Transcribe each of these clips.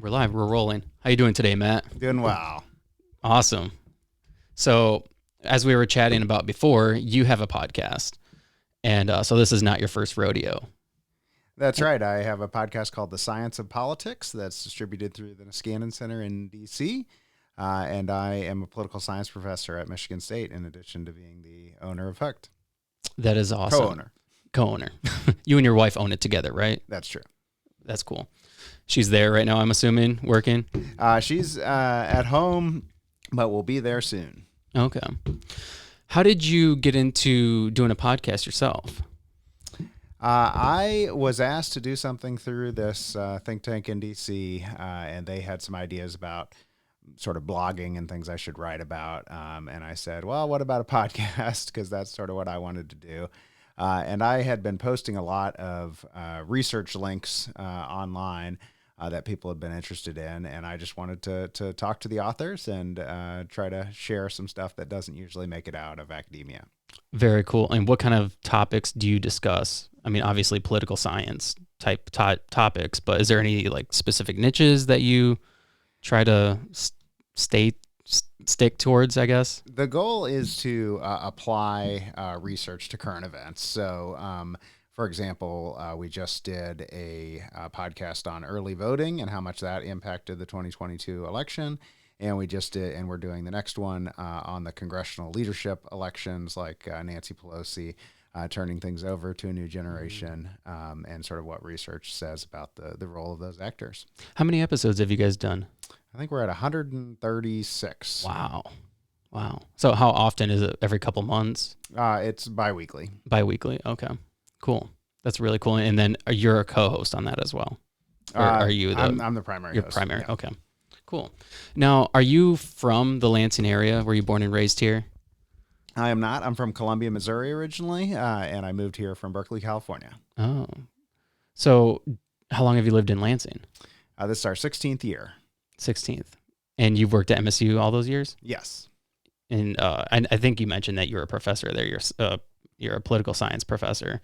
We're live. We're rolling. How you doing today, Matt? Doing well. Awesome. So, as we were chatting about before, you have a podcast, and so this is not your first rodeo. That's right. I have a podcast called The Science of Politics that's distributed through the Niskanen Center in D.C., and I am a political science professor at Michigan State in addition to being the owner of Hooked. That is awesome. Co-owner. Co-owner. You and your wife own it together, right? That's true. That's cool. She's there right now, I'm assuming, working? She's at home, but will be there soon. Okay. How did you get into doing a podcast yourself? I was asked to do something through this think tank in D.C., and they had some ideas about sort of blogging and things I should write about. And I said, well, what about a podcast? Because that's sort of what I wanted to do. And I had been posting a lot of research links online that people had been interested in. And I just wanted to talk to the authors and try to share some stuff that doesn't usually make it out of academia. Very cool. And what kind of topics do you discuss? I mean, obviously political science type topics, but is there any like specific niches that you try to stick towards, I guess? The goal is to apply research to current events. So, for example, we just did a podcast on early voting and how much that impacted the 2022 election. And we just did, and we're doing the next one on the congressional leadership elections, like Nancy Pelosi turning things over to a new generation, and sort of what research says about the role of those actors. How many episodes have you guys done? I think we're at 136. Wow. So how often is it? Every couple months? It's biweekly. Biweekly. Okay. Cool. That's really cool. And then you're a co-host on that as well. Or are you the? I'm the primary host. You're primary. Yeah. Okay. Cool. Now, are you from the Lansing area? Were you born and raised here? I am not. I'm from Columbia, Missouri originally, and I moved here from Berkeley, California. Oh. So how long have you lived in Lansing? This is our 16th year. 16th. And you've worked at MSU all those years? Yes. And I think you mentioned that you're a professor there. You're a political science professor.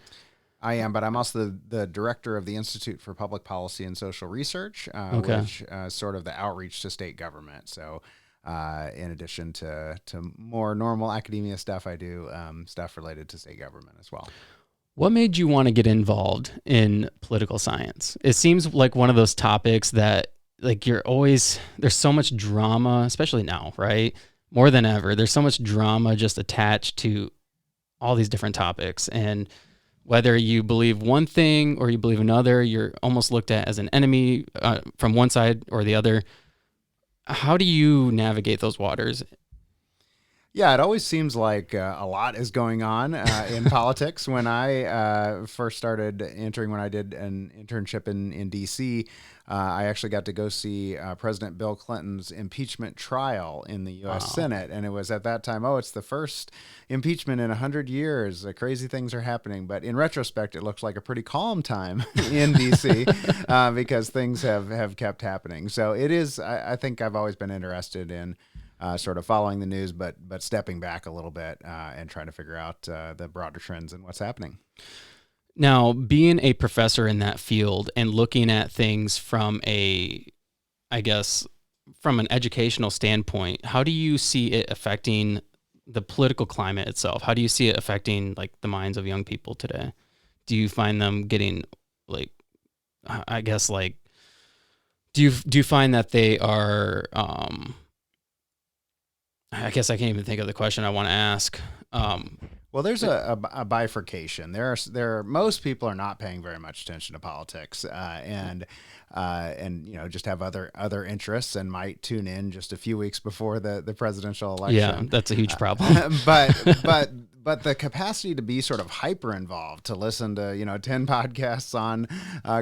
I am, but I'm also the director of the Institute for Public Policy and Social Research, which is sort of the outreach to state government. So in addition to more normal academia stuff, I do stuff related to state government as well. What made you want to get involved in political science? It seems like one of those topics that like there's so much drama, especially now, right? More than ever, there's so much drama just attached to all these different topics. And whether you believe one thing or you believe another, you're almost looked at as an enemy from one side or the other. How do you navigate those waters? Yeah, it always seems like a lot is going on in politics. When I first started entering, when I did an internship in D.C., I actually got to go see President Bill Clinton's impeachment trial in the U.S. Senate. And it was at that time, it's the first impeachment in 100 years. Crazy things are happening. But in retrospect, it looks like a pretty calm time in D.C. Because things have kept happening. So it is, I think I've always been interested in sort of following the news, but stepping back a little bit and trying to figure out the broader trends and what's happening. Now, being a professor in that field and looking at things from an educational standpoint, how do you see it affecting the political climate itself? How do you see it affecting like the minds of young people today? Do you find them getting do you find that they are, I guess I can't even think of the question I want to ask. Well, there's a bifurcation. Most people are not paying very much attention to politics, and just have other interests and might tune in just a few weeks before the presidential election. Yeah, that's a huge problem. But the capacity to be sort of hyper involved, to listen to 10 podcasts on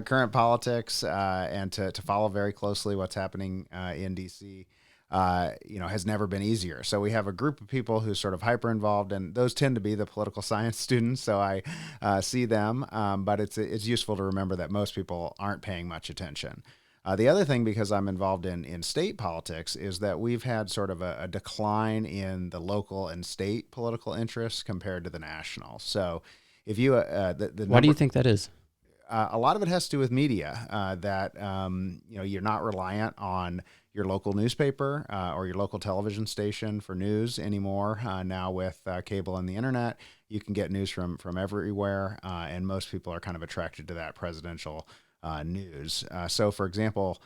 current politics, and to follow very closely what's happening in DC. Has never been easier. So we have a group of people who sort of hyper involved, and those tend to be the political science students. So I see them, but it's useful to remember that most people aren't paying much attention. The other thing, because I'm involved in state politics, is that we've had sort of a decline in the local and state political interests compared to the national. So if you, why do you think that is? a lot of it has to do with media, that, you're not reliant on your local newspaper or your local television station for news anymore. Now with cable and the internet, you can get news from everywhere, and most people are kind of attracted to that presidential news. So, for example,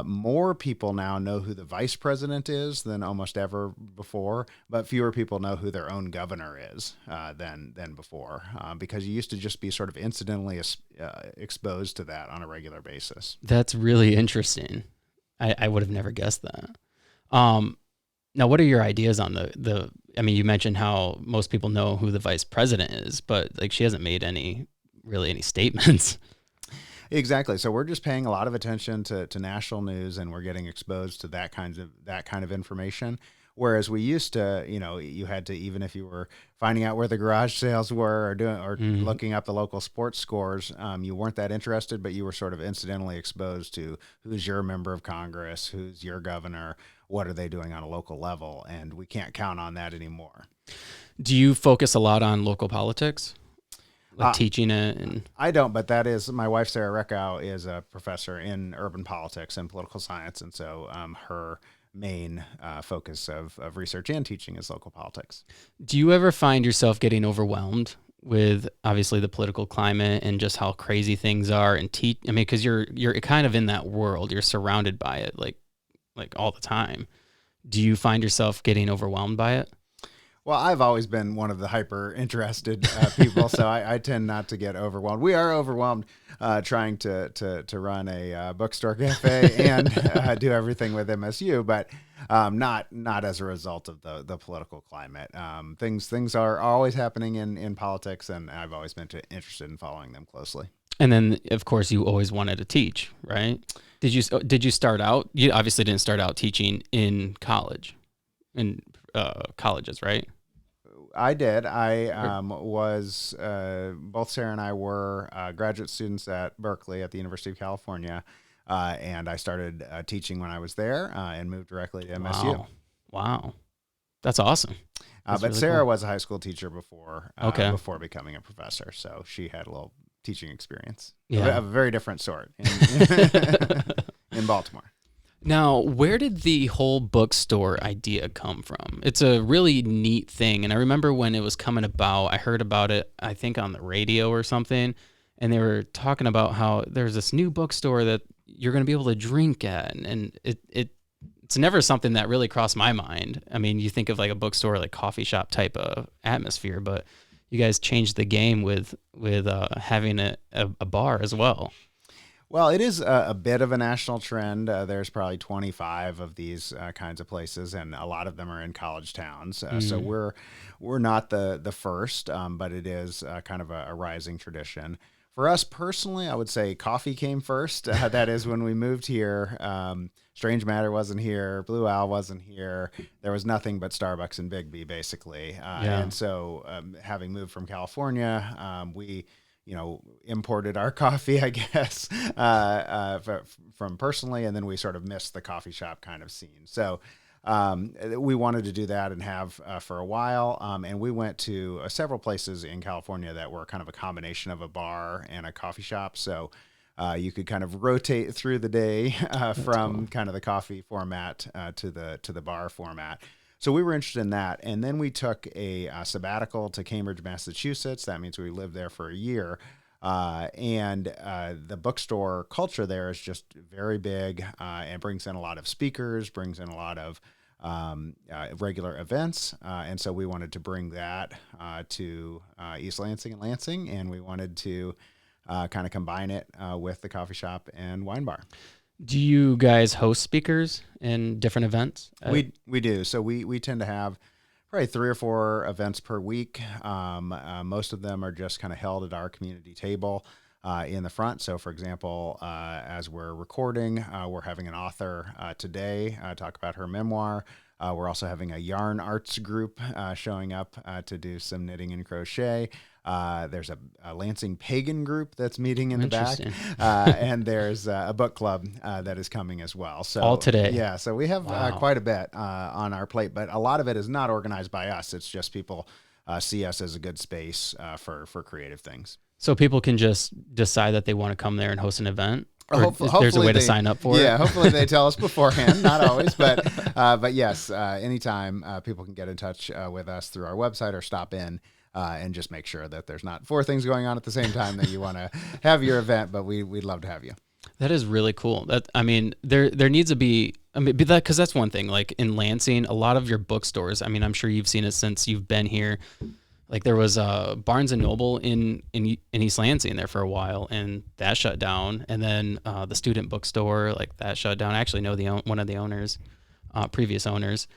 more people now know who the vice president is than almost ever before, but fewer people know who their own governor is than before, because you used to just be sort of incidentally exposed to that on a regular basis. That's really interesting. I would have never guessed that. Now, what are your ideas on I mean, you mentioned how most people know who the vice president is, but like she hasn't made any statements. Exactly. So we're just paying a lot of attention to national news, and we're getting exposed to that kind of information. Whereas we used to, you had to, even if you were finding out where the garage sales were or looking up the local sports scores, you weren't that interested, but you were sort of incidentally exposed to who's your member of Congress, who's your governor, what are they doing on a local level, and we can't count on that anymore. Do you focus a lot on local politics? Like teaching it? And I don't, but that is my wife, Sarah Reckow, is a professor in urban politics and political science, and so her main focus of research and teaching is local politics. Do you ever find yourself getting overwhelmed with obviously the political climate and just how crazy things are and I mean, because you're kind of in that world, you're surrounded by it like all the time. Do you find yourself getting overwhelmed by it? Well, I've always been one of the hyper interested people, so I tend not to get overwhelmed. We are overwhelmed trying to run a bookstore cafe and do everything with MSU, but not as a result of the political climate. Things are always happening in politics, and I've always been interested in following them closely. And then, of course, you always wanted to teach, right? Did you start out? You obviously didn't start out teaching in college, in colleges, right? I did. I was, both Sarah and I were graduate students at Berkeley at the University of California, and I started teaching when I was there and moved directly to MSU. Wow. That's awesome. But really Sarah cool. was a high school teacher before becoming a professor, so she had a little teaching experience of a very different sort in Baltimore. Now, where did the whole bookstore idea come from? It's a really neat thing. And I remember when it was coming about, I heard about it, I think on the radio or something. And they were talking about how there's this new bookstore that you're going to be able to drink at. And it's never something that really crossed my mind. I mean, you think of like a bookstore, like coffee shop type of atmosphere, but you guys changed the game with having a bar as well. Well, it is a bit of a national trend. There's probably 25 of these kinds of places, and a lot of them are in college towns. So we're not the first, but it is kind of a rising tradition. For us personally, I would say coffee came first. That is when we moved here. Strange Matter wasn't here. Blue Owl wasn't here. There was nothing but Starbucks and Bigby, basically. And so having moved from California, we imported our coffee, I guess, from personally, and then we sort of missed the coffee shop kind of scene. So we wanted to do that and have for a while, and we went to several places in California that were kind of a combination of a bar and a coffee shop. So you could kind of rotate through the day from cool. kind of the coffee format to the bar format. So we were interested in that. And then we took a sabbatical to Cambridge, Massachusetts. That means we lived there for a year. And the bookstore culture there is just very big and brings in a lot of speakers, brings in a lot of regular events. And so we wanted to bring that to East Lansing and Lansing. And we wanted to kind of combine it with the coffee shop and wine bar. Do you guys host speakers in different events? We do. So we tend to have probably 3 or 4 events per week. Most of them are just kind of held at our community table in the front. So, for example, as we're recording, we're having an author today talk about her memoir. We're also having a yarn arts group showing up to do some knitting and crochet. There's a Lansing pagan group that's meeting in the back, and there's a book club that is coming as well. So all today. Yeah, so we have quite a bit on our plate, but a lot of it is not organized by us. It's just people see us as a good space for creative things. So people can just decide that they want to come there and host an event, or there's a Hopefully way to they, sign up for yeah, it. hopefully they tell us beforehand, not always, but yes, anytime people can get in touch with us through our website or stop in and just make sure that there's not four things going on at the same time that you want to have your event, but we'd love to have you. That is really cool. That I mean, there needs to be. I mean, because that's one thing. Like in Lansing, a lot of your bookstores. I mean, I'm sure you've seen it since you've been here. Like there was a Barnes and Noble in East Lansing there for a while, and that shut down. And then the student bookstore, like that shut down. I actually know one of the owners, previous owners.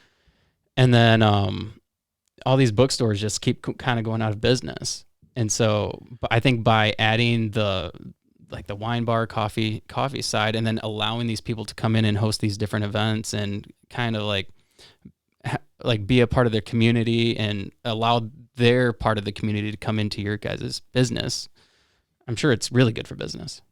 And then all these bookstores just keep kind of going out of business. And so I think by adding the wine bar, coffee side, and then allowing these people to come in and host these different events and kind of like be a part of their community and allow their part of the community to come into your guys' business, I'm sure it's really good for business.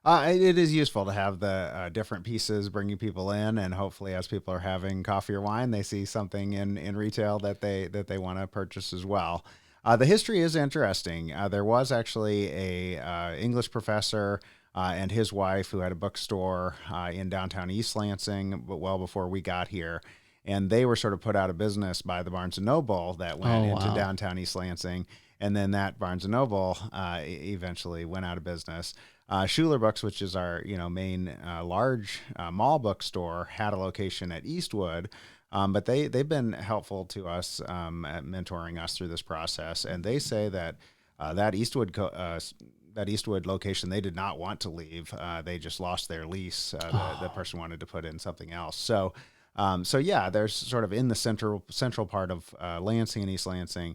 It is useful to have the different pieces bringing people in, and hopefully, as people are having coffee or wine, they see something in retail that they want to purchase as well. The history is interesting. There was actually a English professor and his wife who had a bookstore in downtown East Lansing, but well before we got here. And they were sort of put out of business by the Barnes & Noble that went into downtown East Lansing. And then that Barnes & Noble eventually went out of business. Schuler Books, which is our main large mall bookstore, had a location at Eastwood, but they've been helpful to us at mentoring us through this process. And they say that that Eastwood location, they did not want to leave. They just lost their lease. The person wanted to put in something else. So yeah, there's sort of in the central part of Lansing and East Lansing.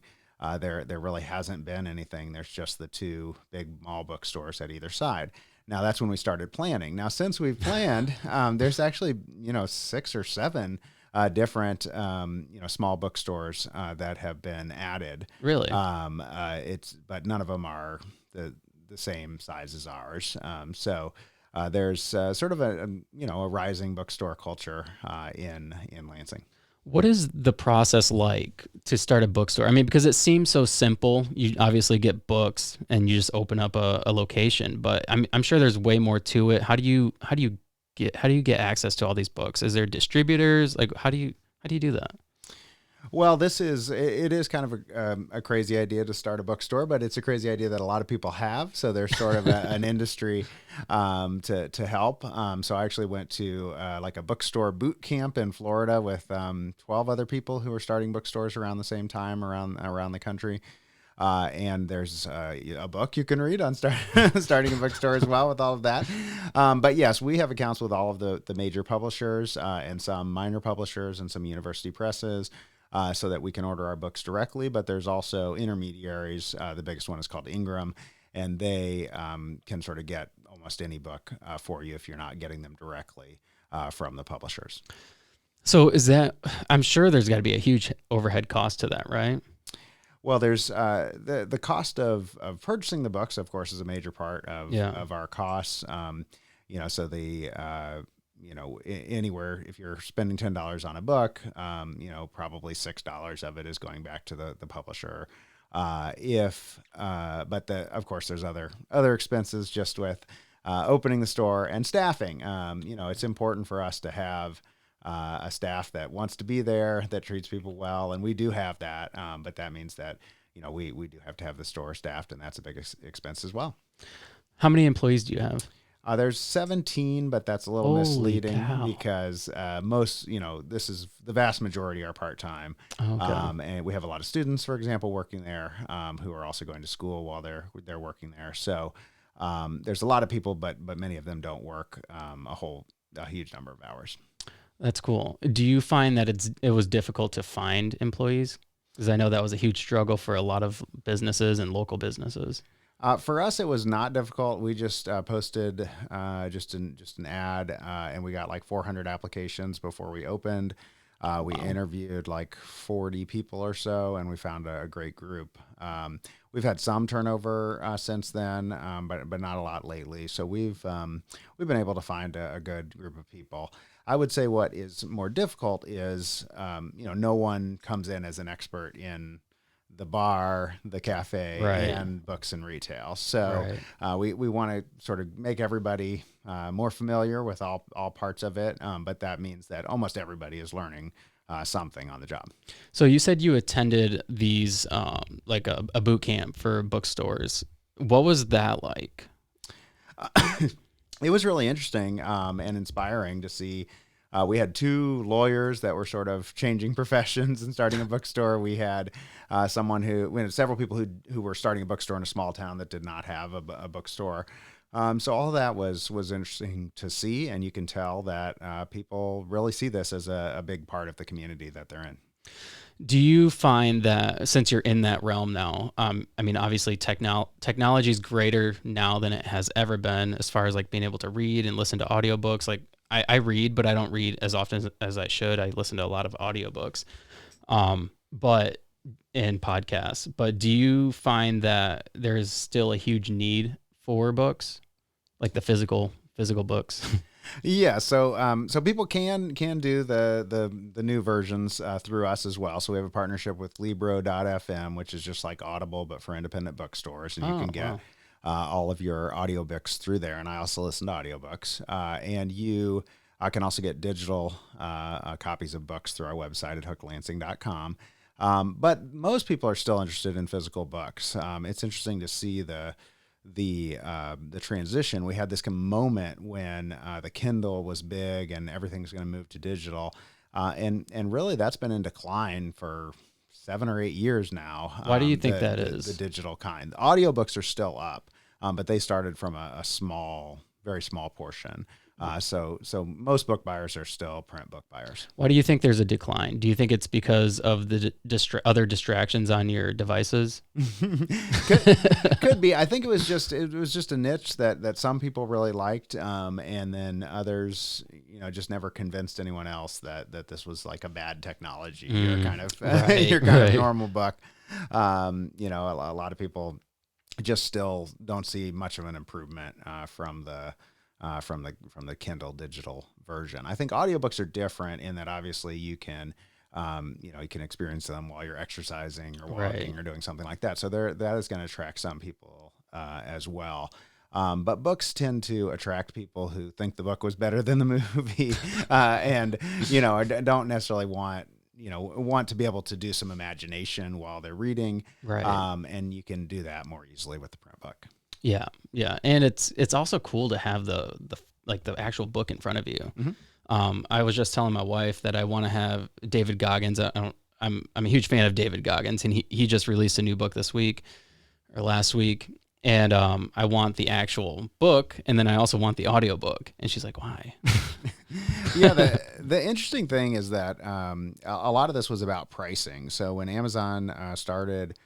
There really hasn't been anything. There's just the two big mall bookstores at either side. Now that's when we started planning. Now since we've planned, there's actually 6 or 7 different small bookstores that have been added. Really? But none of them are the same size as ours. There's sort of a rising bookstore culture in Lansing. What is the process like to start a bookstore? I mean, because it seems so simple. You obviously get books and you just open up a location, but I'm sure there's way more to it. How do you get access to all these books? Is there distributors? Like, how do you do that? Well, it is kind of a crazy idea to start a bookstore, but it's a crazy idea that a lot of people have. So there's sort of an industry to help. So I actually went to like a bookstore boot camp in Florida with 12 other people who were starting bookstores around the same time around the country. And there's a book you can read on starting a bookstore as well with all of that. But yes, we have accounts with all of the major publishers and some minor publishers and some university presses. So that we can order our books directly, but there's also intermediaries. The biggest one is called Ingram, and they can sort of get almost any book for you if you're not getting them directly from the publishers. So I'm sure there's got to be a huge overhead cost to that, right? Well, there's the cost of purchasing the books, of course, is a major part of our costs. So the anywhere if you're spending $10 on a book, probably $6 of it is going back to the publisher. Of course, there's other expenses just with opening the store and staffing. It's important for us to have a staff that wants to be there, that treats people well, and we do have that. But that means that we do have to have the store staffed, and that's a big expense as well. How many employees do you have? There's 17, but that's a little misleading because this is the vast majority are part-time. Okay. And we have a lot of students, for example, working there who are also going to school while they're working there. So there's a lot of people, but many of them don't work a huge number of hours. That's cool. Do you find that it was difficult to find employees? Because I know that was a huge struggle for a lot of businesses and local businesses. For us, it was not difficult. We just posted just an ad, and we got like 400 applications before we opened. We interviewed like 40 people or so, and we found a great group. We've had some turnover since then, but not a lot lately. So we've been able to find a good group of people. I would say what is more difficult is no one comes in as an expert in the bar, the cafe, Right. and books and retail. So Right. we want to sort of make everybody more familiar with all parts of it. But that means that almost everybody is learning something on the job. So you said you attended these like a boot camp for bookstores. What was that like? It was really interesting and inspiring to see. We had two lawyers that were sort of changing professions and starting a bookstore. We had we had several people who were starting a bookstore in a small town that did not have a bookstore. So all of that was interesting to see, and you can tell that people really see this as a big part of the community that they're in. Do you find that since you're in that realm now, I mean, obviously technology is greater now than it has ever been as far as like being able to read and listen to audiobooks. Like I read, but I don't read as often as I should. I listen to a lot of audiobooks, but and podcasts. But do you find that there's still a huge need for books, like the physical books? Yeah, so people can do the new versions through us as well. So we have a partnership with Libro.fm, which is just like Audible but for independent bookstores, and you can get Wow. all of your audiobooks through there. And I also listen to audiobooks, and you can also get digital copies of books through our website at hooklansing.com. But most people are still interested in physical books. It's interesting to see the transition. We had this kind of moment when the Kindle was big and everything's going to move to digital, and really that's been in decline for 7 or 8 years now. Why do you think the, that the, is? the digital kind? The audiobooks are still up, but they started from a very small portion. So most book buyers are still print book buyers. Why do you think there's a decline? Do you think it's because of the other distractions on your devices? Could be. I think it was just a niche that some people really liked, and then others, just never convinced anyone else that this was like a bad technology or kind of Right, your kind of right. normal book. A lot of people just still don't see much of an improvement from the Kindle digital version. I think audiobooks are different in that obviously you can you can experience them while you're exercising or walking Right. or doing something like that. So that is going to attract some people as well. But books tend to attract people who think the book was better than the movie, and don't necessarily want to be able to do some imagination while they're reading. Right. And you can do that more easily with the print book. Yeah, yeah, and it's also cool to have the like the actual book in front of you. Mm-hmm. I was just telling my wife that I want to have David Goggins. I'm a huge fan of David Goggins, and he just released a new book this week or last week, and I want the actual book, and then I also want the audiobook. And she's like, "Why?" Yeah, the interesting thing is that a lot of this was about pricing. So when Amazon started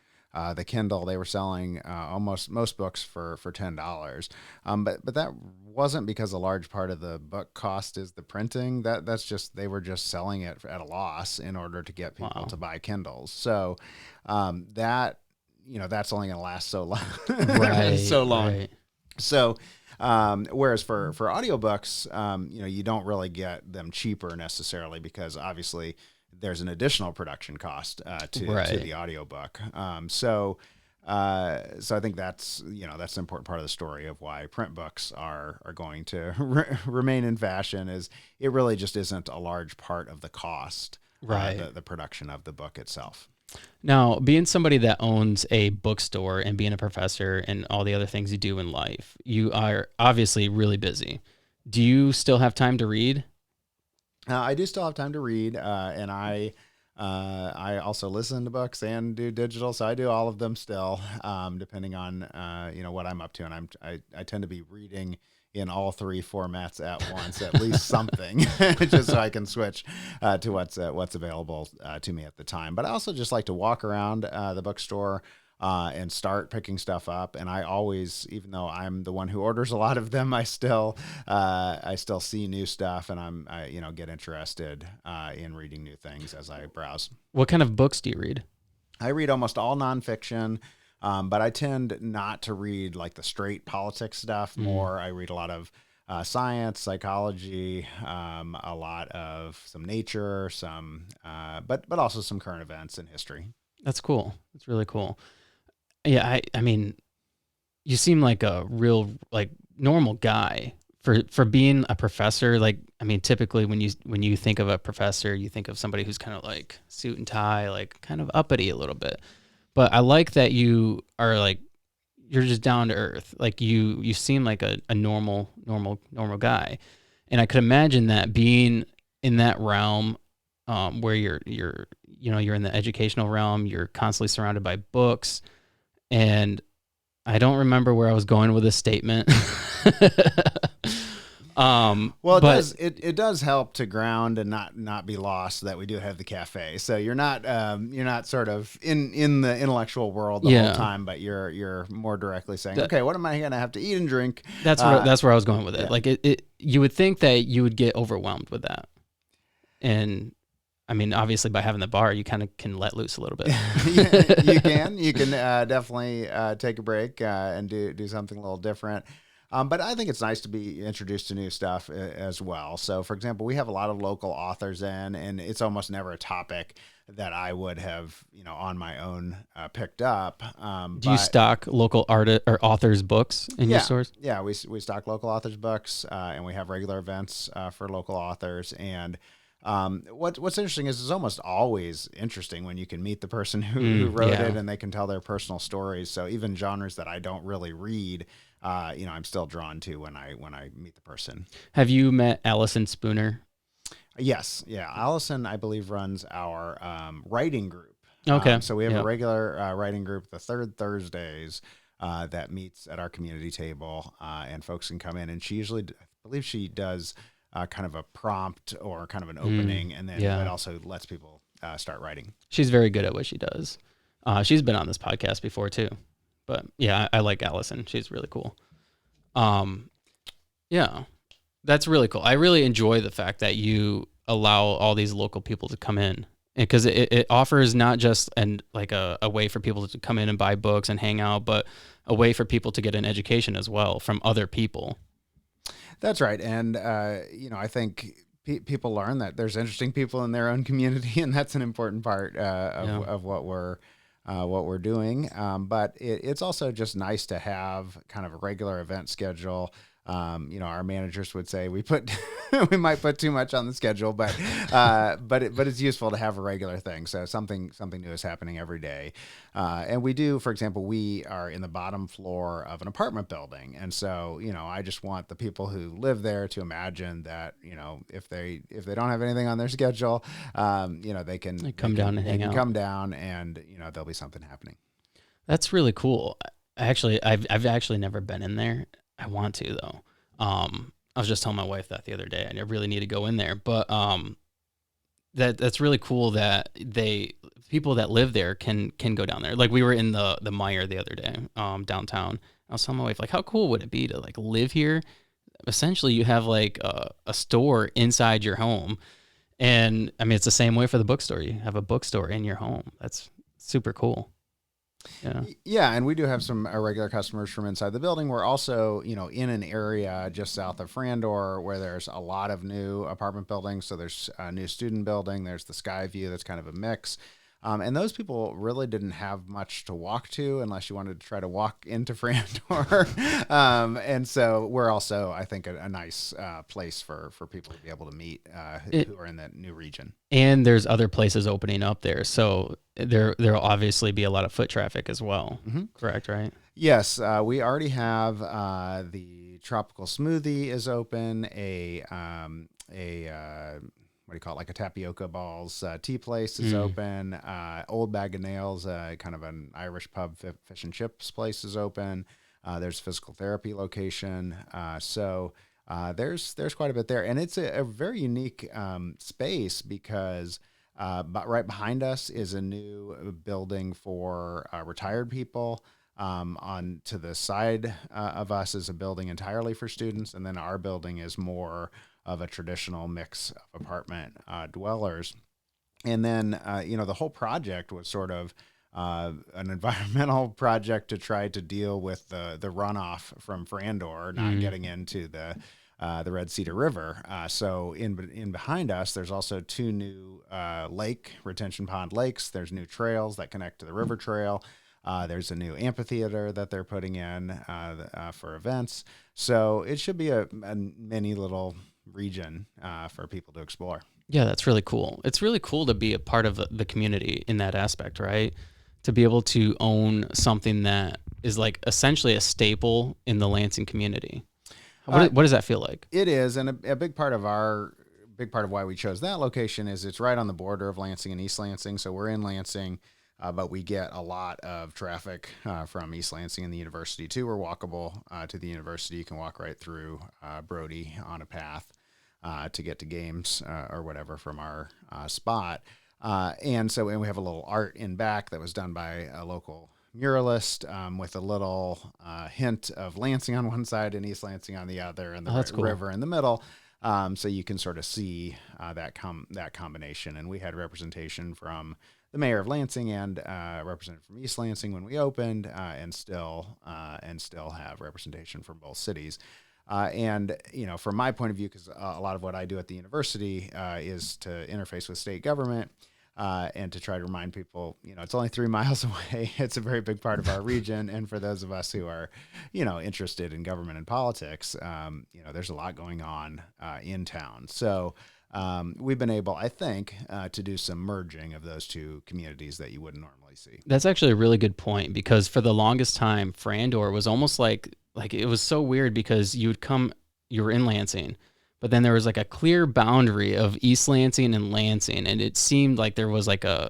the Kindle, they were selling almost most books for $10. But that wasn't because a large part of the book cost is the printing. That's just they were just selling it at a loss in order to get people Wow. to buy Kindles. So that's only going to last so long, Right. so long. Right. So, whereas for audiobooks, you don't really get them cheaper necessarily because obviously there's an additional production cost to the audiobook. So I think that's an important part of the story of why print books are going to remain in fashion. Is it really just isn't a large part of the cost, the production of the book itself. Now, being somebody that owns a bookstore and being a professor and all the other things you do in life, you are obviously really busy. Do you still have time to read? I do still have time to read, and I also listen to books and do digital, so I do all of them still, depending on what I'm up to, and I tend to be reading in all three formats at once, at least something, just so I can switch to what's available to me at the time. But I also just like to walk around the bookstore and start picking stuff up. And I always, even though I'm the one who orders a lot of them, I still see new stuff, and I get interested in reading new things as I browse. What kind of books do you read? I read almost all nonfiction. But I tend not to read like the straight politics stuff more. I read a lot of science, psychology, a lot of some nature, but also some current events and history. That's cool. That's really cool. Yeah, I mean, you seem like a real like normal guy for being a professor. Like, I mean, typically when you think of a professor, you think of somebody who's kind of like suit and tie, like kind of uppity a little bit. But I like that you are like you're just down to earth. Like you seem like a normal guy. And I could imagine that being in that realm, where you're in the educational realm, you're constantly surrounded by books, and I don't remember where I was going with this statement. Well, But it does help to ground and not be lost that we do have the cafe. So you're not sort of in the intellectual world the whole yeah, time, but you're more directly saying, that, okay, what am I going to have to eat and drink? that's where I was going with it. Yeah. Like you would think that you would get overwhelmed with that, and I mean, obviously by having the bar, you kind of can let loose a little bit. You can definitely take a break and do something a little different. But I think it's nice to be introduced to new stuff as well. So, for example, we have a lot of local authors in, and it's almost never a topic that I would have, on my own picked up. Do you stock local artist or authors' books in your stores? Yeah, we stock local authors' books, and we have regular events for local authors. And what's interesting is it's almost always interesting when you can meet the person who wrote it, and they can tell their personal stories. So even genres that I don't really read, I'm still drawn to when I meet the person. Have you met Allison Spooner? Yes, yeah. Allison, I believe, runs our writing group. Okay. So we have a regular writing group the third Thursdays that meets at our community table, and folks can come in. And she usually, I believe, she does kind of a prompt or kind of an opening, and then that also lets people start writing. She's very good at what she does. She's been on this podcast before too. But yeah, I like Allison. She's really cool. Yeah, that's really cool. I really enjoy the fact that you allow all these local people to come in, because it offers not just a way for people to come in and buy books and hang out, but a way for people to get an education as well from other people. That's right. And, I think people learn that there's interesting people in their own community, and that's an important part of what we're doing. But it's also just nice to have kind of a regular event schedule. Our managers would say we might put too much on the schedule, but it's useful to have a regular thing. So something new is happening every day. And we do, for example, we are in the bottom floor of an apartment building. And so, I just want the people who live there to imagine that, if they don't have anything on their schedule, they can come down and hang out. Come down and, there'll be something happening. That's really cool. I've actually never been in there. I want to though. I was just telling my wife that the other day. I really need to go in there, but that's really cool that people that live there can go down there. Like we were in the Meyer the other day, downtown. I was telling my wife, like, how cool would it be to like live here? Essentially, you have like a store inside your home, and I mean it's the same way for the bookstore. You have a bookstore in your home. That's super cool. Yeah, and we do have some regular customers from inside the building. We're also, in an area just south of Frandor where there's a lot of new apartment buildings. So there's a new student building. There's the Skyview that's kind of a mix. And those people really didn't have much to walk to unless you wanted to try to walk into Frandor. And so we're also, I think, a nice place for people to be able to meet who are in that new region. And there's other places opening up there. So there'll obviously be a lot of foot traffic as well. Mm-hmm. Correct, right? Yes. We already have the Tropical Smoothie is open, what do you call it? Like a tapioca balls tea place is open. Old Bag of Nails, kind of an Irish pub fish and chips place is open. There's a physical therapy location. So there's quite a bit there, and it's a very unique space because but right behind us is a new building for retired people. On to the side of us is a building entirely for students, and then our building is more of a traditional mix of apartment dwellers. And then, the whole project was sort of an environmental project to try to deal with the runoff from Frandor, not getting into the the Red Cedar River. So in behind us, there's also two new lake retention pond lakes. There's new trails that connect to the river trail. There's a new amphitheater that they're putting in for events. So it should be a mini little region for people to explore. Yeah, that's really cool. It's really cool to be a part of the community in that aspect, right? To be able to own something that is like essentially a staple in the Lansing community. What does that feel like? It is, and a big part of why we chose that location is it's right on the border of Lansing and East Lansing. So we're in Lansing, but we get a lot of traffic from East Lansing and the university too. We're walkable to the university. You can walk right through Brody on a path to get to games or whatever from our spot. And we have a little art in back that was done by a local muralist with a little hint of Lansing on one side and East Lansing on the other, and the river in the middle. So you can sort of see that combination. And we had representation from the mayor of Lansing and representative from East Lansing when we opened, and still have representation from both cities. And from my point of view, because a lot of what I do at the university is to interface with state government. And to try to remind people, it's only 3 miles away. It's a very big part of our region. And for those of us who are, interested in government and politics, there's a lot going on in town. So we've been able, I think, to do some merging of those two communities that you wouldn't normally see. That's actually a really good point, because for the longest time, Frandor was almost like it was so weird, because you were in Lansing, but then there was like a clear boundary of East Lansing and Lansing, and it seemed like there was like a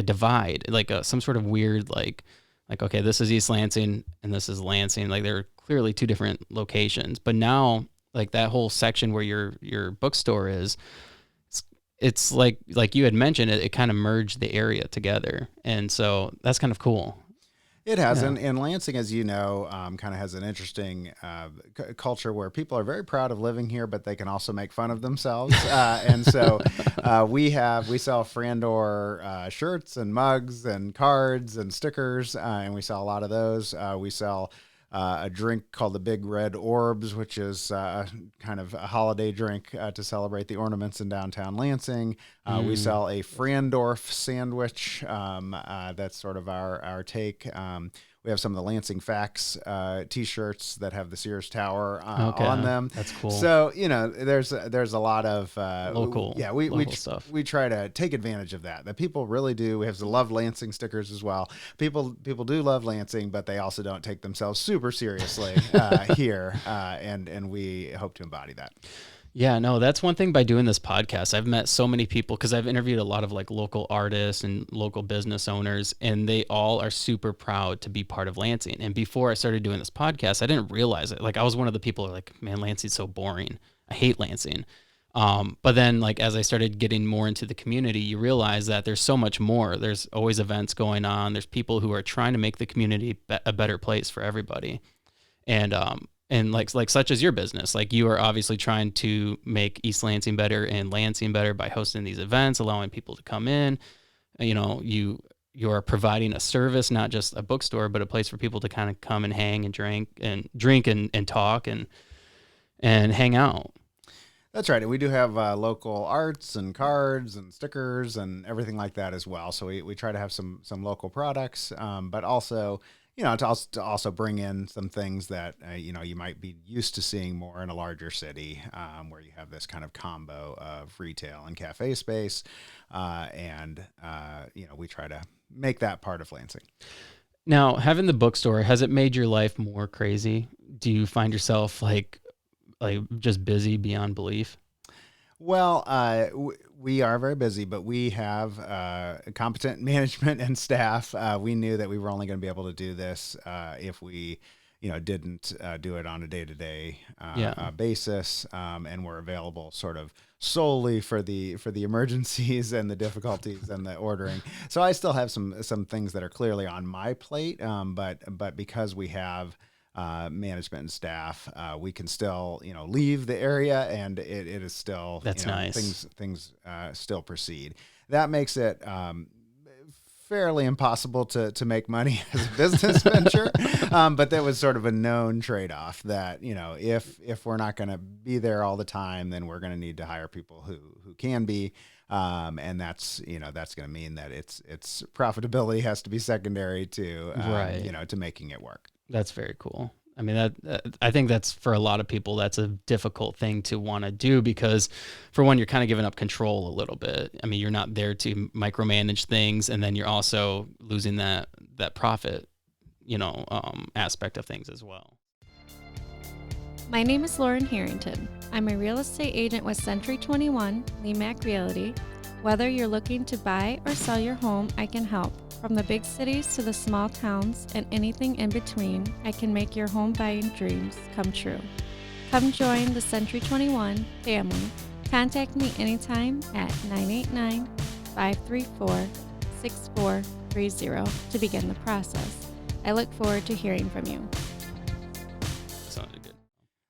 divide, like some sort of weird like okay, this is East Lansing and this is Lansing. Like they're clearly two different locations. But now, like that whole section where your bookstore is, it's like you had mentioned, it kind of merged the area together, and so that's kind of cool. It has, yeah. And Lansing, as you know, kind of has an interesting culture where people are very proud of living here, but they can also make fun of themselves. And so we sell Frandor shirts and mugs and cards and stickers, and we sell a lot of those. We sell a drink called the Big Red Orbs, which is kind of a holiday drink to celebrate the ornaments in downtown Lansing. We sell a Frandorf sandwich. That's sort of our take. We have some of the Lansing Facts T-shirts that have the Sears Tower on them. That's cool. So there's a lot of local stuff. We try to take advantage of that. That people really do. We have the Love Lansing stickers as well. People do love Lansing, but they also don't take themselves super seriously here, and we hope to embody that. Yeah, no, that's one thing by doing this podcast. I've met so many people, because I've interviewed a lot of like local artists and local business owners, and they all are super proud to be part of Lansing. And before I started doing this podcast, I didn't realize it. Like I was one of the people who are like, man, Lansing's so boring. I hate Lansing. But then like as I started getting more into the community, you realize that there's so much more. There's always events going on. There's people who are trying to make the community a better place for everybody. And like such as your business, like you are obviously trying to make East Lansing better and Lansing better by hosting these events, allowing people to come in. You are providing a service, not just a bookstore, but a place for people to kind of come and hang and drink and talk and hang out. That's right. And we do have local arts and cards and stickers and everything like that as well. So we try to have some local products, but also, to also bring in some things that, you might be used to seeing more in a larger city, where you have this kind of combo of retail and cafe space. We try to make that part of Lansing. Now, having the bookstore, has it made your life more crazy? Do you find yourself like just busy beyond belief? Well, we are very busy, but we have competent management and staff. We knew that we were only going to be able to do this if we, didn't do it on a day-to-day basis, and we're available sort of solely for the emergencies and the difficulties and the ordering. So I still have some things that are clearly on my plate, but because we have management and staff, we can still, leave the area, and it is still, that's nice. Things still proceed. That makes it fairly impossible to make money as a business venture. But that was sort of a known trade-off that, if we're not going to be there all the time, then we're going to need to hire people who can be. And that's going to mean that it's profitability has to be secondary to, Right. to making it work. That's very cool. I mean, I think that's for a lot of people, that's a difficult thing to want to do because, for one, you're kind of giving up control a little bit. I mean, you're not there to micromanage things, and then you're also losing that profit, aspect of things as well. My name is Lauren Harrington. I'm a real estate agent with Century 21, Lemac Realty. Whether you're looking to buy or sell your home, I can help. From the big cities to the small towns and anything in between, I can make your home buying dreams come true. Come join the Century 21 family. Contact me anytime at 989-534-6430 to begin the process. I look forward to hearing from you. Sounded good.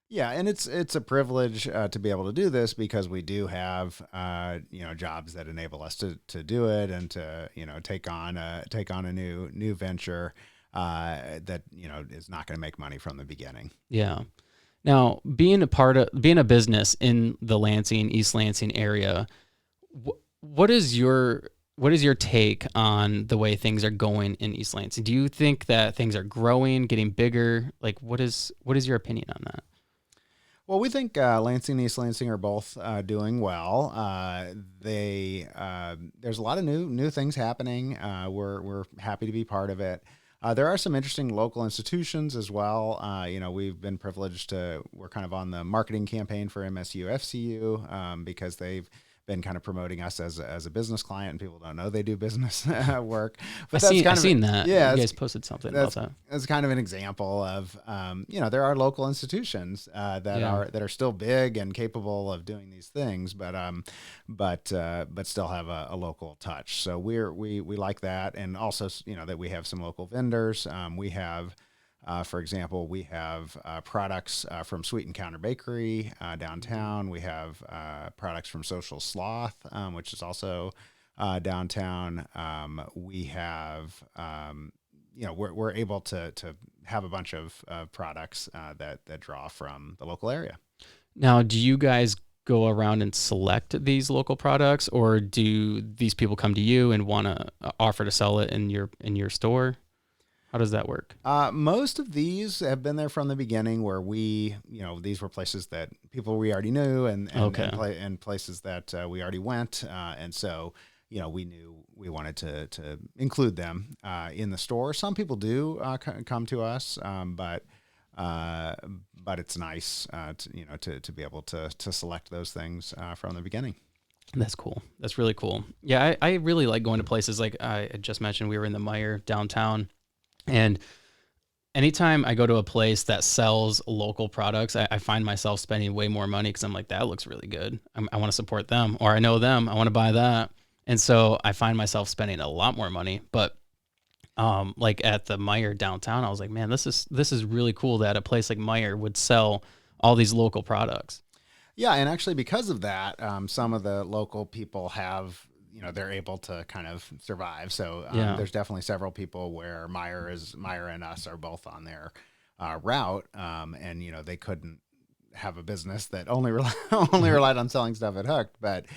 Yeah, and it's a privilege to be able to do this because we do have jobs that enable us to do it and to take on a new venture that is not going to make money from the beginning. Yeah. Now, being a business in the East Lansing area, what is your take on the way things are going in East Lansing? Do you think that things are growing, getting bigger? Like, what is your opinion on that? Well, we think Lansing and East Lansing are both doing well. There's a lot of new things happening. We're happy to be part of it. There are some interesting local institutions as well. We've been privileged we're kind of on the marketing campaign for MSU FCU because they've been kind of promoting us as a business client, and people don't know they do business work. But I've seen that. Yeah, you guys posted something about that. That's kind of an example of there are local institutions that are still big and capable of doing these things, but still have a local touch. So we like that, and also that we have some local vendors. We have. For example, we have products from Sweet Encounter Bakery downtown. We have products from Social Sloth, which is also downtown. We have, we're able to have a bunch of products that draw from the local area. Now, do you guys go around and select these local products, or do these people come to you and want to offer to sell it in your store? How does that work? Most of these have been there from the beginning, where these were places that people we already knew and places that we already went. And so, we knew we wanted to include them in the store. Some people do come to us, but it's nice to be able to select those things from the beginning. That's cool. That's really cool. Yeah, I really like going to places like I just mentioned. We were in the Meijer downtown. And anytime I go to a place that sells local products, I find myself spending way more money because I'm like, that looks really good. I want to support them, or I know them. I want to buy that. And so I find myself spending a lot more money. But like at the Meijer downtown, I was like, man, this is really cool that a place like Meijer would sell all these local products. Yeah, and actually because of that, some of the local people have they're able to kind of survive. So there's definitely several people where Meijer and us are both on their route. And, they couldn't have a business that only relied on selling stuff at Hooked, but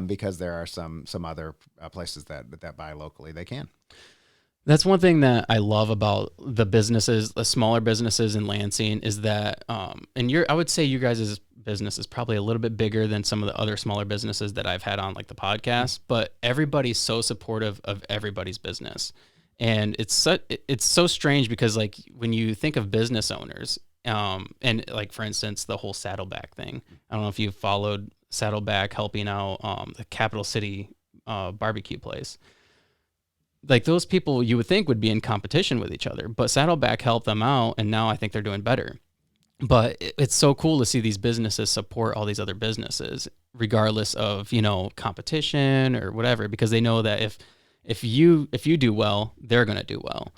because there are some other places that buy locally, they can. That's one thing that I love about the smaller businesses in Lansing is that, I would say you guys' business is probably a little bit bigger than some of the other smaller businesses that I've had on like the podcast, but everybody's so supportive of everybody's business. And it's so strange because like when you think of business owners, and like, for instance, the whole Saddleback thing, I don't know if you followed Saddleback helping out, the Capital City, barbecue place. Like those people you would think would be in competition with each other, but Saddleback helped them out, and now I think they're doing better. But it's so cool to see these businesses support all these other businesses, regardless of competition or whatever, because they know that if you do well, they're gonna do well,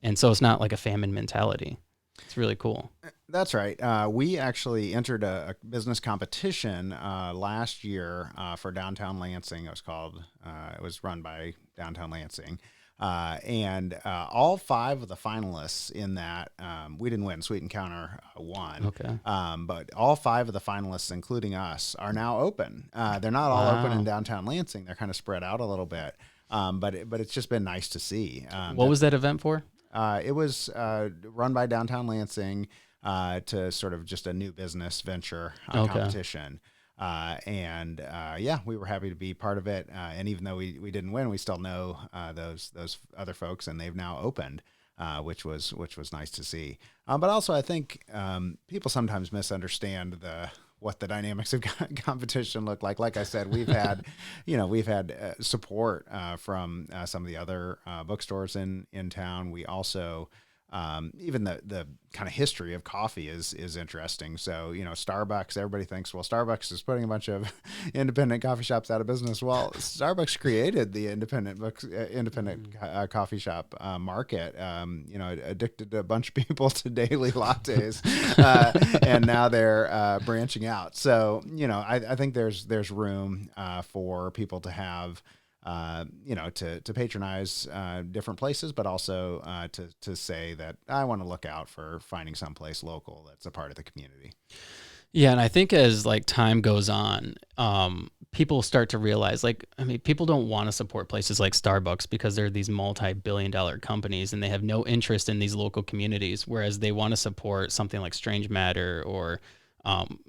and so it's not like a famine mentality. It's really cool. That's right. We actually entered a business competition last year for downtown Lansing. It was run by Downtown Lansing. And all 5 of the finalists in that, we didn't win, Sweet Encounter won. Okay. But all 5 of the finalists, including us, are now open. They're not all open in downtown Lansing. They're kind of spread out a little bit. But it's just been nice to see. What was that event for? It was run by Downtown Lansing to sort of just a new business venture competition. We were happy to be part of it. And even though we didn't win, we still know those other folks, and they've now opened, which was nice to see. But also, I think people sometimes misunderstand what the dynamics of competition look like. Like I said, we've had support from some of the other bookstores in town. We also even the kind of history of coffee is interesting. So, Starbucks, everybody thinks, well, Starbucks is putting a bunch of independent coffee shops out of business. Well, Starbucks created the independent coffee shop market, addicted a bunch of people to daily lattes, and now they're branching out. So, I think there's room for people to have to patronize different places, but also to say that I want to look out for finding someplace local that's a part of the community. Yeah, and I think as time goes on, people start to realize people don't want to support places like Starbucks because they're these multi-billion-dollar companies and they have no interest in these local communities, whereas they want to support something like Strange Matter or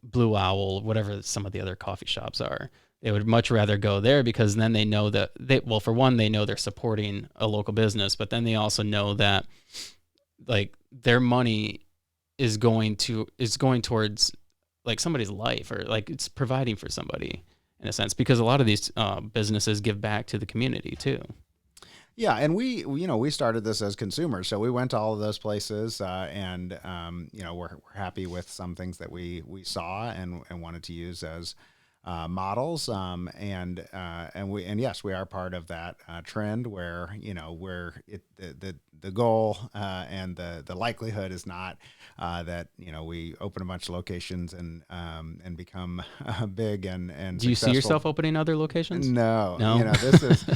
Blue Owl, whatever some of the other coffee shops are. They would much rather go there because then they know that for one, they know they're supporting a local business, but then they also know that their money is going towards somebody's life, or it's providing for somebody in a sense, because a lot of these businesses give back to the community too. Yeah, and we started this as consumers, so we went to all of those places, and we're happy with some things that we saw and wanted to use as models, and yes, we are part of that trend where the goal and the likelihood is not that we open a bunch of locations and become big and Do you successful. see yourself opening other locations? No. This is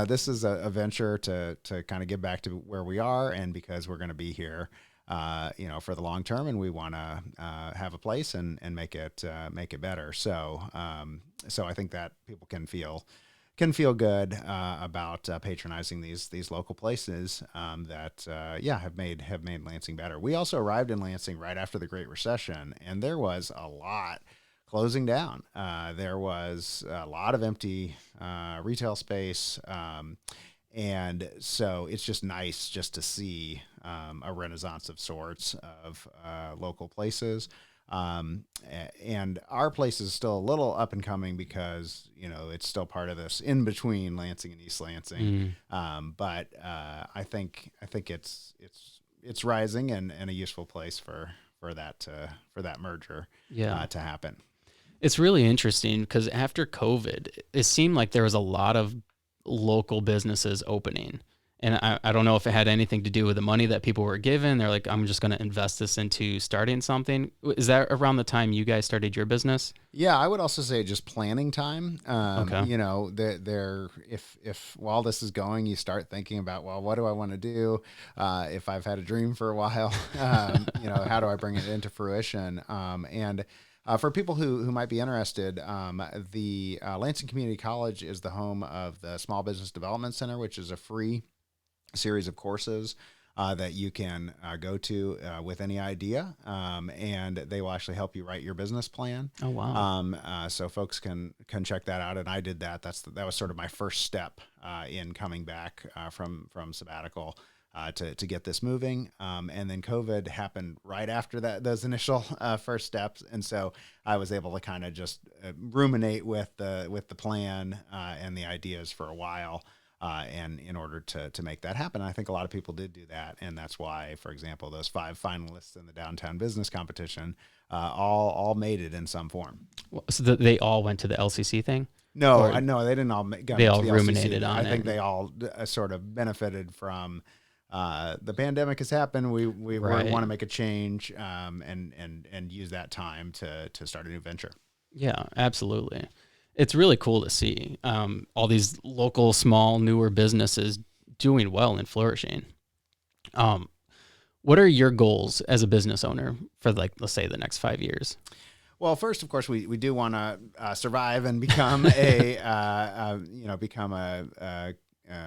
this is a venture to kind of get back to where we are, and because we're going to be here for the long term, and we want to have a place and make it better. So I think that people can feel good about patronizing these local places that have made Lansing better. We also arrived in Lansing right after the Great Recession, and there was a lot closing down. There was a lot of empty retail space. And so it's just nice just to see a renaissance of sorts of local places. And our place is still a little up and coming because, it's still part of this in between Lansing and East Lansing. But I think it's rising and a useful place for that merger to happen. It's really interesting because after COVID, it seemed like there was a lot of local businesses opening. And I don't know if it had anything to do with the money that people were given. They're like, I'm just going to invest this into starting something. Is that around the time you guys started your business? Yeah, I would also say just planning time. Okay. If while this is going, you start thinking about, well, what do I want to do? If I've had a dream for a while, how do I bring it into fruition? For people who might be interested, the Lansing Community College is the home of the Small Business Development Center, which is a free series of courses that you can go to with any idea, and they will actually help you write your business plan. Oh, wow. So folks can check that out, and I did that. That was sort of my first step in coming back from sabbatical. To get this moving. And then COVID happened right after those initial first steps. And so I was able to kind of just ruminate with the plan and the ideas for a while. And in order to make that happen, I think a lot of people did do that. And that's why, for example, those 5 finalists in the downtown business competition all made it in some form. So they all went to the LCC thing? No, they didn't all go they all to the ruminated LCC. on it. I think they all sort of benefited from the pandemic has happened. We Right. want to make a change and use that time to start a new venture. Yeah, absolutely. It's really cool to see all these local, small, newer businesses doing well and flourishing. What are your goals as a business owner for, like, let's say the next 5 years? Well, first, of course, we do want to survive and become become a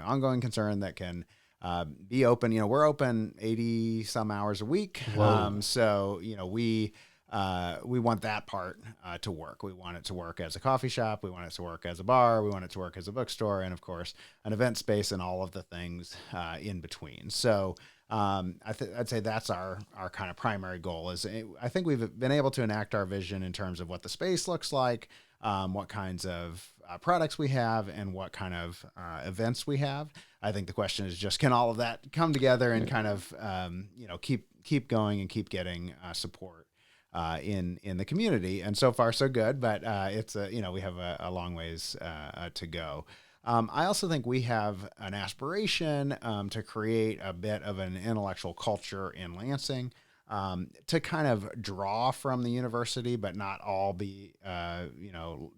ongoing concern that can be open. We're open 80 some hours a week. So we want that part to work. We want it to work as a coffee shop. We want it to work as a bar. We want it to work as a bookstore, and of course, an event space and all of the things in between. So I'd say that's our kind of primary goal. I think we've been able to enact our vision in terms of what the space looks like, what kinds of products we have, and what kind of events we have. I think the question is just, can all of that come together and kind of keep going and keep getting support in the community. And so far so good, but we have a long ways to go. I also think we have an aspiration to create a bit of an intellectual culture in Lansing, to kind of draw from the university, but not all be,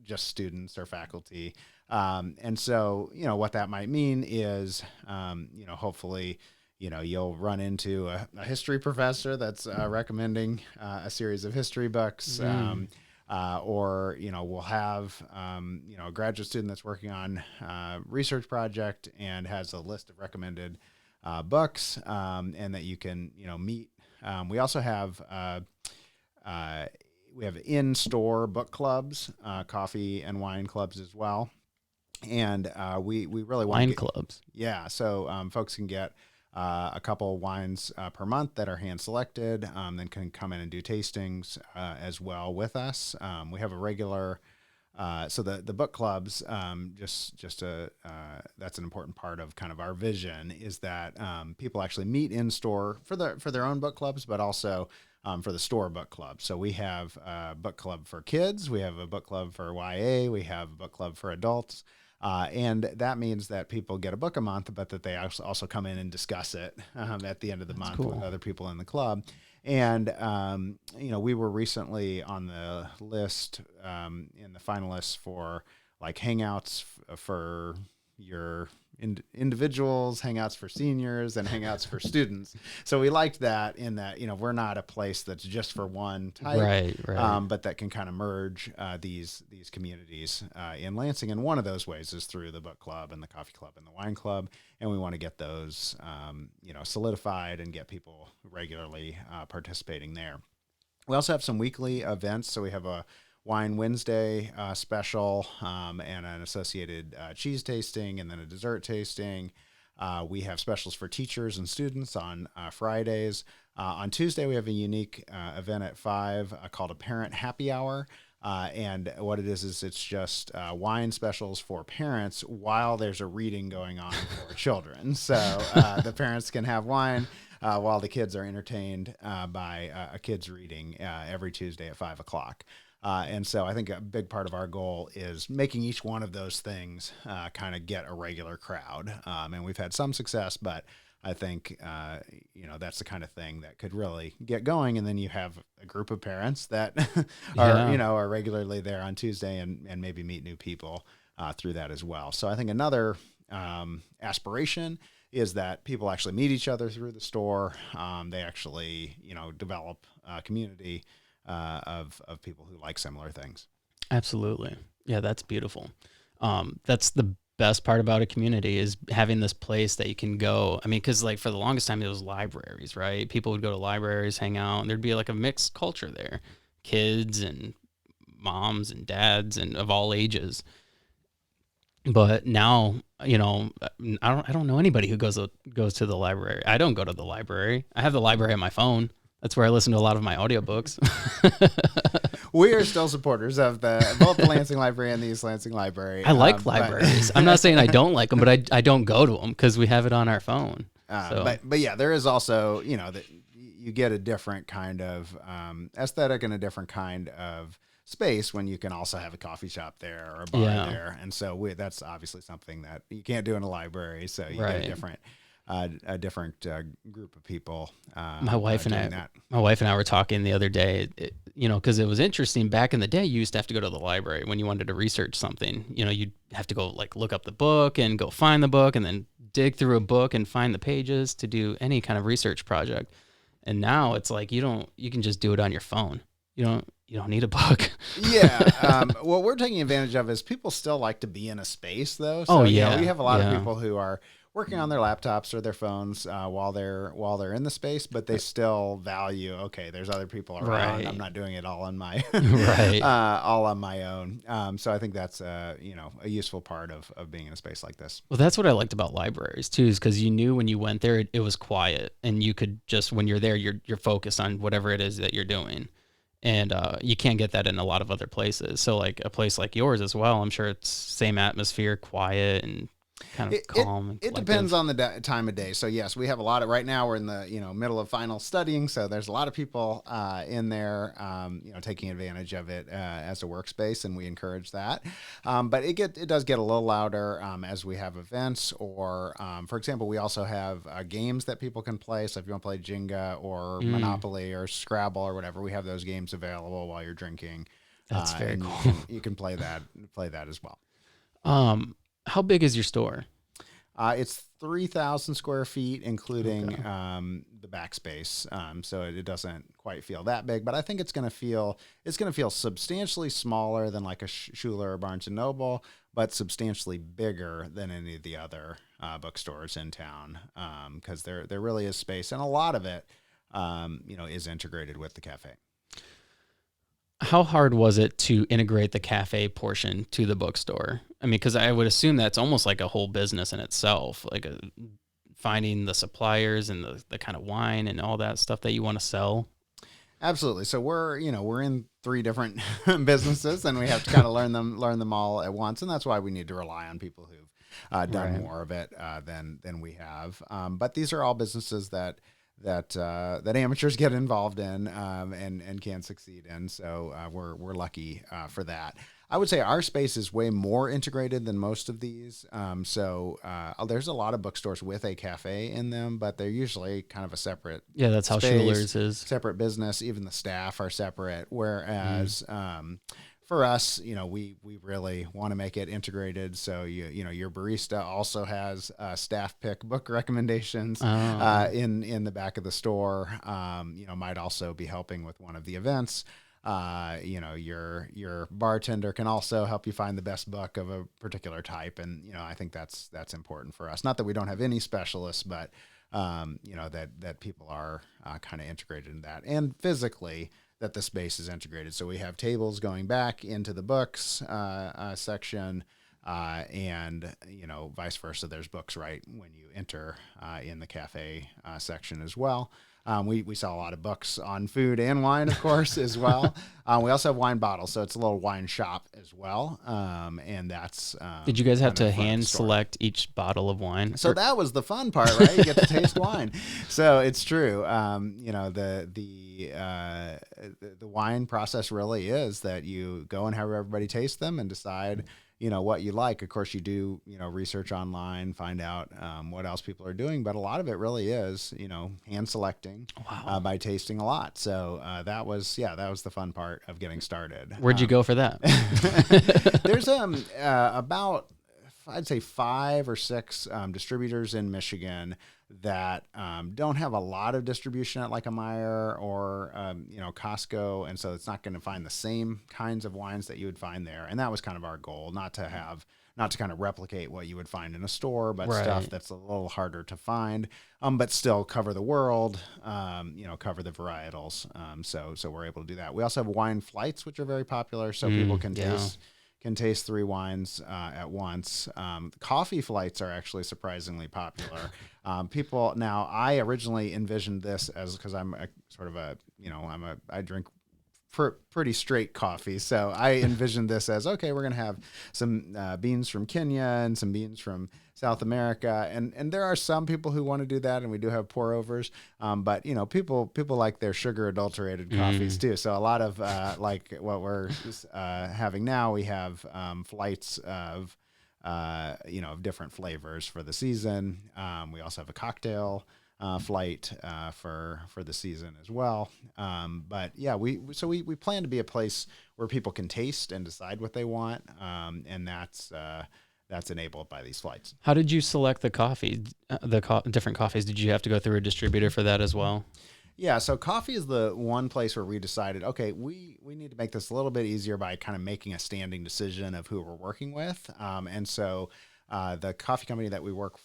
just students or faculty. And so, what that might mean is, hopefully, you'll run into a history professor that's recommending a series of history books. Or we'll have a graduate student that's working on a research project and has a list of recommended books, and that you can meet. We also have in-store book clubs, coffee and wine clubs as well, and we really want wine clubs. Yeah, so folks can get a couple wines per month that are hand selected, then can come in and do tastings as well with us. We have a regular, so the book clubs, that's an important part of kind of our vision, is that people actually meet in store for their own book clubs, but also for the store book club. So we have a book club for kids, we have a book club for YA, we have a book club for adults. And that means that people get a book a month, but that they also come in and discuss it at the end of the month with other people in the club. And, we were recently on the list in the finalists for like hangouts for your individuals, hangouts for seniors, and hangouts for students. So we liked that in that, we're not a place that's just for one type, right. But that can kind of merge these communities in Lansing. And one of those ways is through the book club and the coffee club and the wine club. And we want to get those, solidified and get people regularly participating there. We also have some weekly events. So we have a Wine Wednesday special, and an associated cheese tasting, and then a dessert tasting. We have specials for teachers and students on Fridays. On Tuesday, we have a unique event at 5 called a Parent Happy Hour. And what it is it's just wine specials for parents while there's a reading going on for children. So the parents can have wine while the kids are entertained by a kid's reading every Tuesday at 5 o'clock. And so I think a big part of our goal is making each one of those things kind of get a regular crowd. And we've had some success, but I think, that's the kind of thing that could really get going. And then you have a group of parents that are regularly there on Tuesday and maybe meet new people through that as well. So I think another aspiration is that people actually meet each other through the store. They actually, develop a community of people who like similar things. Absolutely. Yeah, that's beautiful. That's the best part about a community, is having this place that you can go. I mean, because like for the longest time, it was libraries, right? People would go to libraries, hang out, and there'd be like a mixed culture there. Kids and moms and dads and of all ages. But now, I don't know anybody who goes to the library. I don't go to the library. I have the library on my phone. That's where I listen to a lot of my audiobooks. We are still supporters of both the Lansing Library and the East Lansing Library. I like libraries. I'm not saying I don't like them, but I don't go to them because we have it on our phone. But yeah, there is also, that you get a different kind of aesthetic and a different kind of space when you can also have a coffee shop there or a bar there. And so that's obviously something that you can't do in a library. So you get a different a different group of people. My wife and doing I, that. my wife and I were talking the other day, because it was interesting. Back in the day, you used to have to go to the library when you wanted to research something. You'd have to go like look up the book and go find the book and then dig through a book and find the pages to do any kind of research project. And now it's like you can just do it on your phone. You don't need a book. Yeah. What we're taking advantage of is people still like to be in a space, though. So, Oh, yeah. we have a lot Yeah. of people who are working on their laptops or their phones while they're in the space, but they still value, okay, there's other people around. Right. I'm not doing it all on my Right. all on my own. So I think that's a useful part of being in a space like this. Well, that's what I liked about libraries too, is because you knew when you went there, it was quiet, and you could just, when you're there, you're focused on whatever it is that you're doing, and you can't get that in a lot of other places. So like a place like yours as well, I'm sure it's same atmosphere, quiet and kind of calm. And it depends on the time of day. So yes, we have a lot of, right now we're in the middle of final studying, so there's a lot of people in there taking advantage of it as a workspace, and we encourage that. But it does get a little louder as we have events, or for example, we also have games that people can play. So if you want to play Jenga or Monopoly or Scrabble or whatever, we have those games available while you're drinking. That's very and cool. You can play that as well. How big is your store? It's 3,000 square feet, including the backspace. So it doesn't quite feel that big, but I think it's going to feel substantially smaller than like a Schuler or Barnes and Noble, but substantially bigger than any of the other bookstores in town, because there really is space, and a lot of it is integrated with the cafe. How hard was it to integrate the cafe portion to the bookstore? I mean, because I would assume that's almost like a whole business in itself, like finding the suppliers and the kind of wine and all that stuff that you want to sell. Absolutely. So we're in 3 different businesses, and we have to kind of learn them all at once, and that's why we need to rely on people who've done Right. more of it than we have. But these are all businesses that amateurs get involved in and can succeed in. So we're lucky for that. I would say our space is way more integrated than most of these. So there's a lot of bookstores with a cafe in them, but they're usually kind of a separate Yeah, that's how space, Schuler's is. separate business. Even the staff are separate. Whereas for us, we really want to make it integrated. So your barista also has staff pick book recommendations in the back of the store. Might also be helping with one of the events. Your bartender can also help you find the best book of a particular type, and I think that's important for us. Not that we don't have any specialists, but that people are kind of integrated in that, and physically that the space is integrated. So we have tables going back into the books section, and vice versa. There's books right when you enter in the cafe section as well. We sell a lot of books on food and wine, of course, as well. We also have wine bottles, so it's a little wine shop as well. And that's Did you guys have to kind of hand store. select each bottle of wine? So that was the fun part, right? You get to taste wine. So it's true. The wine process really is that you go and have everybody taste them and decide what you like. Of course, you do research online, find out what else people are doing, but a lot of it really is hand selecting by tasting a lot. So that was the fun part of getting started. Where'd you go for that? There's about, I'd say 5 or 6 distributors in Michigan that don't have a lot of distribution at like a Meyer or Costco, and so it's not going to find the same kinds of wines that you would find there. And that was kind of our goal, not to kind of replicate what you would find in a store, but Right. stuff that's a little harder to find, but still cover the world, cover the varietals. So we're able to do that. We also have wine flights, which are very popular, so people can taste 3 wines at once. Coffee flights are actually surprisingly popular. People now, I originally envisioned this as, because I'm I drink pretty straight coffee, so I envisioned this as, okay, we're gonna have some beans from Kenya and some beans from South America, and there are some people who want to do that, and we do have pour overs, but people like their sugar adulterated coffees too. So a lot of like what we're having now, we have flights of of different flavors for the season. We also have a cocktail flight for the season as well. But yeah, we plan to be a place where people can taste and decide what they want, and that's enabled by these flights. How did you select the coffee, different coffees? Did you have to go through a distributor for that as well? Yeah, so coffee is the one place where we decided, okay, we need to make this a little bit easier by kind of making a standing decision of who we're working with. And so the coffee company that we work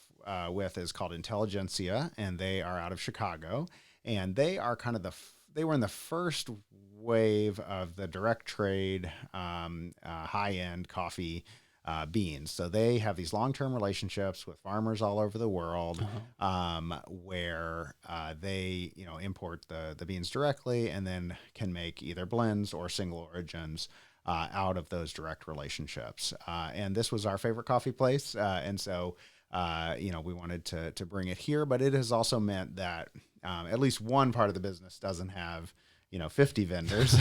with is called Intelligentsia, and they are out of Chicago. And they are kind of they were in the first wave of the direct trade high-end coffee beans. So they have these long-term relationships with farmers all over the world, where they import the beans directly and then can make either blends or single origins out of those direct relationships. And this was our favorite coffee place, and so we wanted to bring it here. But it has also meant that at least one part of the business doesn't have 50 vendors,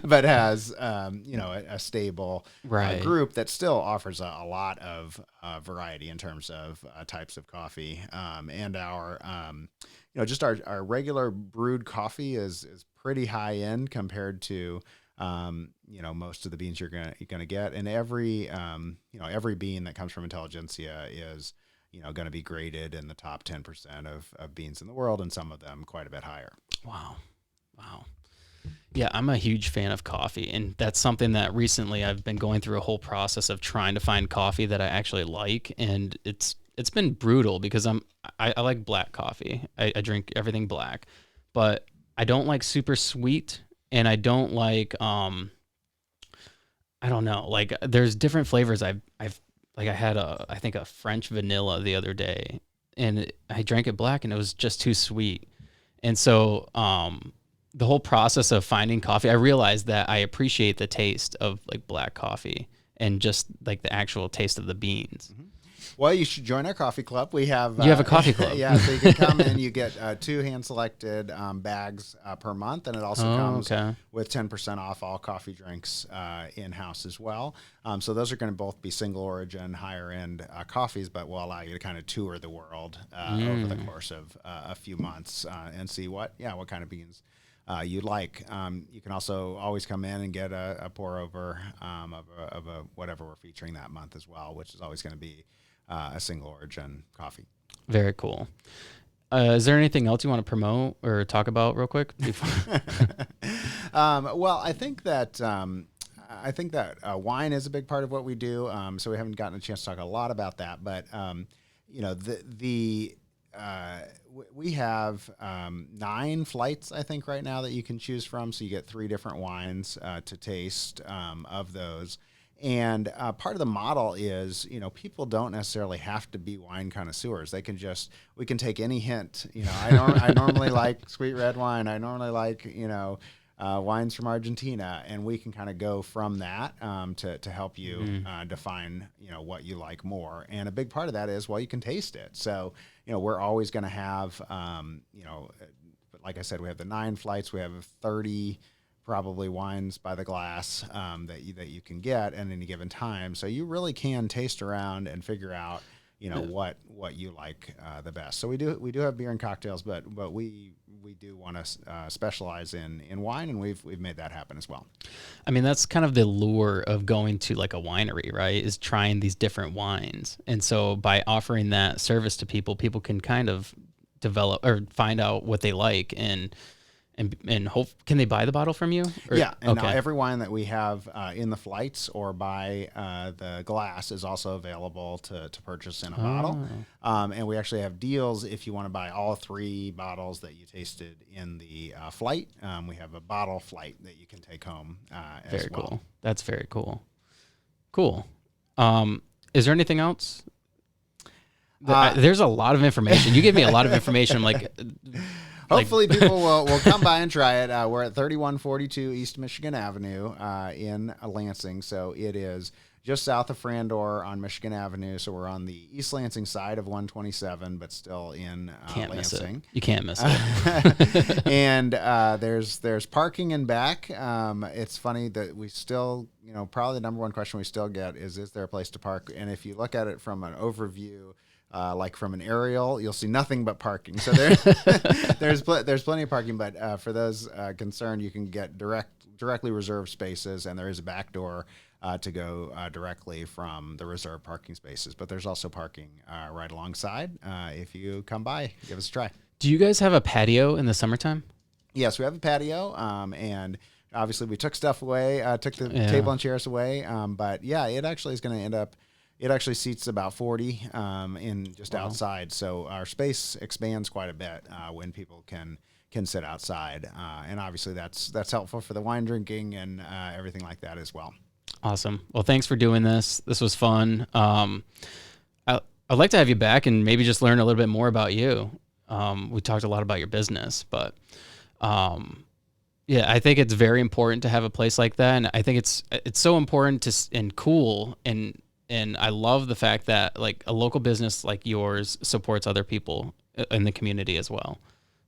but has, a stable group that still offers a lot of variety in terms of types of coffee. And our, just our regular brewed coffee is pretty high end compared to, most of the beans you're gonna get. And every bean that comes from Intelligentsia is, going to be graded in the top 10% of beans in the world, and some of them quite a bit higher. Wow. Yeah, I'm a huge fan of coffee, and that's something that recently I've been going through a whole process of trying to find coffee that I actually like, and it's been brutal because I like black coffee. I drink everything black, but I don't like super sweet, and I don't like I don't know, like there's different flavors I had I think a French vanilla the other day, and I drank it black and it was just too sweet. And so the whole process of finding coffee, I realized that I appreciate the taste of like black coffee and just like the actual taste of the beans. Mm-hmm. Well, you should join our coffee club. We have you have a coffee club. Yeah, so you can come and you get 2 hand-selected bags per month, and it also comes with 10% off all coffee drinks in-house as well. So those are going to both be single origin, higher-end coffees, but will allow you to kind of tour the world over the course of a few months and see what kind of beans you like. You can also always come in and get a pour over of a whatever we're featuring that month as well, which is always going to be a single origin coffee. Very cool. Is there anything else you want to promote or talk about real quick? Well, I think that wine is a big part of what we do. So we haven't gotten a chance to talk a lot about that, but we have 9 flights, I think, right now that you can choose from. So you get 3 different wines to taste of those. And part of the model is, people don't necessarily have to be wine connoisseurs. We can take any hint. I normally like sweet red wine. I normally like, wines from Argentina, and we can kind of go from that to help you define, what you like more. And a big part of that is, you can taste it. So, we're always going to have, like I said, we have the 9 flights. We have 30 probably wines by the glass that you can get at any given time. So you really can taste around and figure out, what you like the best. So we do have beer and cocktails, but we do want to specialize in wine, and we've made that happen as well. I mean, that's kind of the lure of going to like a winery, right? Is trying these different wines. And so by offering that service to people can kind of develop or find out what they like and hope. Can they buy the bottle from you? Yeah, and now every wine that we have in the flights or by the glass is also available to purchase in a bottle. And we actually have deals if you want to buy all 3 bottles that you tasted in the flight. We have a bottle flight that you can take home as well. Very cool. That's very cool. Cool. Is there anything else? There's a lot of information. You gave me a lot of information. I'm like, Hopefully people will come by and try it. We're at 3142 East Michigan Avenue in Lansing. So it is just south of Frandor on Michigan Avenue. So we're on the East Lansing side of 127, but still in Can't Lansing. miss it. You can't miss it. And there's parking in back. It's funny that we still, probably the number one question we still get is there a place to park? And if you look at it from an overview, like from an aerial, you'll see nothing but parking. So there's plenty of parking, but for those concerned, you can get directly reserved spaces, and there is a back door to go directly from the reserved parking spaces. But there's also parking right alongside. If you come by, give us a try. Do you guys have a patio in the summertime? Yes, we have a patio, and obviously we took stuff away, took the table and chairs away. But yeah, it actually is going to end up. It actually seats about 40 in just outside, so our space expands quite a bit when people can sit outside, and obviously that's helpful for the wine drinking and everything like that as well. Awesome. Well, thanks for doing this. This was fun. I'd like to have you back and maybe just learn a little bit more about you. We talked a lot about your business, but yeah, I think it's very important to have a place like that, and I think it's so important and cool and I love the fact that like a local business like yours supports other people in the community as well.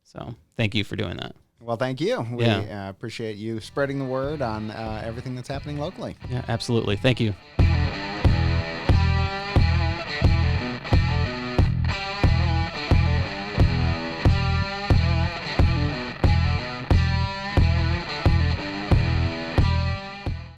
So thank you for doing that. Well, thank you. We appreciate you spreading the word on everything that's happening locally. Yeah, absolutely. Thank you.